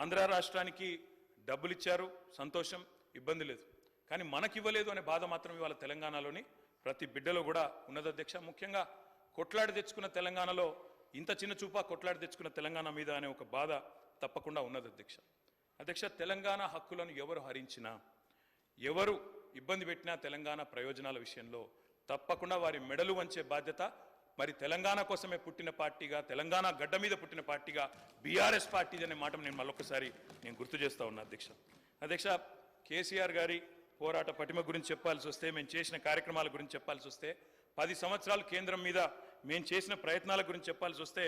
ఆంధ్ర రాష్ట్రానికి డబ్బులు ఇచ్చారు, సంతోషం, ఇబ్బంది లేదు. కానీ మనకి ఇవ్వలేదు అనే బాధ మాత్రం ఇవాళ తెలంగాణలోని ప్రతి బిడ్డలో కూడా ఉన్నది అధ్యక్ష. ముఖ్యంగా కొట్లాడి తెచ్చుకున్న తెలంగాణలో ఇంత చిన్న చూపా కొట్లాడి తెచ్చుకున్న తెలంగాణ మీద అనే ఒక బాధ తప్పకుండా ఉన్నది అధ్యక్ష. అధ్యక్ష, తెలంగాణ హక్కులను ఎవరు హరించినా, ఎవరు ఇబ్బంది పెట్టినా తెలంగాణ ప్రయోజనాల విషయంలో తప్పకుండా వారి మెడలు వంచే బాధ్యత మరి తెలంగాణ కోసమే పుట్టిన పార్టీగా, తెలంగాణ గడ్డ మీద పుట్టిన పార్టీగా బీఆర్ఎస్ పార్టీ అనే మాట నేను మళ్ళొకసారి గుర్తు చేస్తా ఉన్నా అధ్యక్ష. అధ్యక్ష, కేసీఆర్ గారి పోరాట పటిమ గురించి చెప్పాల్సి వస్తే, మేము చేసిన కార్యక్రమాల గురించి చెప్పాల్సి వస్తే, 10 సంవత్సరాలు కేంద్రం మీద మేము చేసిన ప్రయత్నాల గురించి చెప్పాల్సి వస్తే,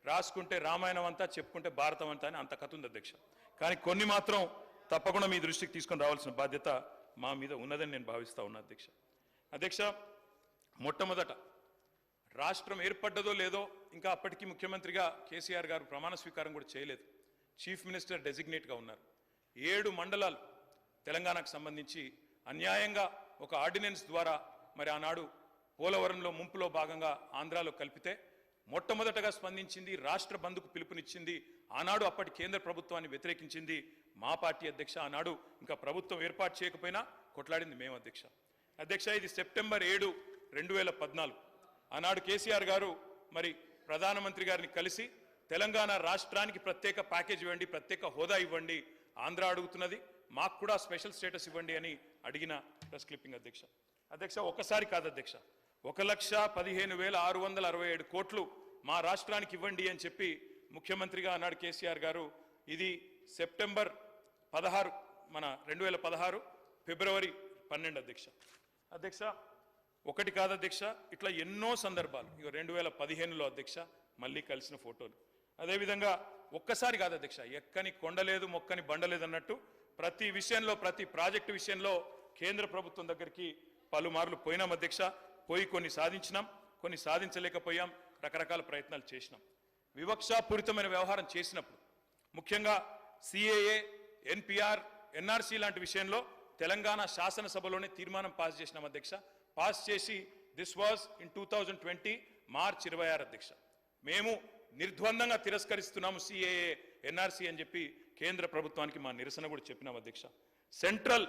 రాసుకుంటే రామాయణం అంతా, చెప్పుకుంటే భారతం అంతా అని అంత కథ ఉంది అధ్యక్ష. కానీ కొన్ని మాత్రం తప్పకుండా మీ దృష్టికి తీసుకొని రావాల్సిన బాధ్యత మా మీద ఉన్నదని నేను భావిస్తా ఉన్నా అధ్యక్ష. అధ్యక్ష, మొట్టమొదట రాష్ట్రం ఏర్పడ్డదో లేదో ఇంకా అప్పటికి ముఖ్యమంత్రిగా కేసీఆర్ గారు ప్రమాణ స్వీకారం కూడా చేయలేదు. చీఫ్ మినిస్టర్ డెసిగ్నేట్గా ఉన్నారు. 7 మండలాలు తెలంగాణకు సంబంధించి అన్యాయంగా ఒక ఆర్డినెన్స్ ద్వారా మరి ఆనాడు పోలవరంలో ముంపులో భాగంగా ఆంధ్రాలో కలిపితే మొట్టమొదటగా స్పందించింది, రాష్ట్ర బంధుకు పిలుపునిచ్చింది, ఆనాడు అప్పటి కేంద్ర ప్రభుత్వాన్ని వ్యతిరేకించింది మా పార్టీ అధ్యక్ష. ఆనాడు ఇంకా ప్రభుత్వం ఏర్పాటు చేయకపోయినా కొట్లాడింది మేము అధ్యక్ష. అధ్యక్ష, ఇది సెప్టెంబర్ 7, 2014. ఆనాడు కేసీఆర్ గారు మరి ప్రధానమంత్రి గారిని కలిసి తెలంగాణ రాష్ట్రానికి ప్రత్యేక ప్యాకేజ్ ఇవ్వండి, ప్రత్యేక హోదా ఇవ్వండి, ఆంధ్ర అడుగుతున్నది, మాకు కూడా స్పెషల్ స్టేటస్ ఇవ్వండి అని అడిగిన ప్రెస్ క్లిప్పింగ్ అధ్యక్ష. అధ్యక్ష, ఒకసారి కాదు అధ్యక్ష, 1,15,667 కోట్లు మా రాష్ట్రానికి ఇవ్వండి అని చెప్పి ముఖ్యమంత్రిగా ఆనాడు కేసీఆర్ గారు, ఇది సెప్టెంబర్ 16 మన 2016 ఫిబ్రవరి 12 అధ్యక్ష. అధ్యక్ష, ఒకటి కాదు అధ్యక్ష, ఇట్లా ఎన్నో సందర్భాలు, ఇక 2015లో అధ్యక్ష మళ్ళీ కలిసిన ఫోటోలు. అదేవిధంగా ఒక్కసారి కాదు అధ్యక్ష, ఎక్కని కొండలేదు మొక్కని బండలేదు అన్నట్టు ప్రతి విషయంలో, ప్రతి ప్రాజెక్టు విషయంలో కేంద్ర ప్రభుత్వం దగ్గరికి పలుమార్లు పోయినాం అధ్యక్ష. పోయి కొన్ని సాధించినాం, కొన్ని సాధించలేకపోయాం, రకరకాల ప్రయత్నాలు చేసినాం. వివక్షాపూరితమైన వ్యవహారం చేసినప్పుడు, ముఖ్యంగా సిఏఏ, ఎన్పిఆర్, ఎన్ఆర్సీ లాంటి విషయంలో తెలంగాణ శాసనసభలోనే తీర్మానం పాస్ చేసినాం అధ్యక్ష. పాస్ చేసి దిస్ వాజ్ ఇన్ 2020 మార్చ్ 26 అధ్యక్ష. మేము నిర్ద్వందంగా తిరస్కరిస్తున్నాము సిఏఏ, ఎన్ఆర్సీ అని చెప్పి కేంద్ర ప్రభుత్వానికి మా నిరసన కూడా చెప్పినాం అధ్యక్ష. సెంట్రల్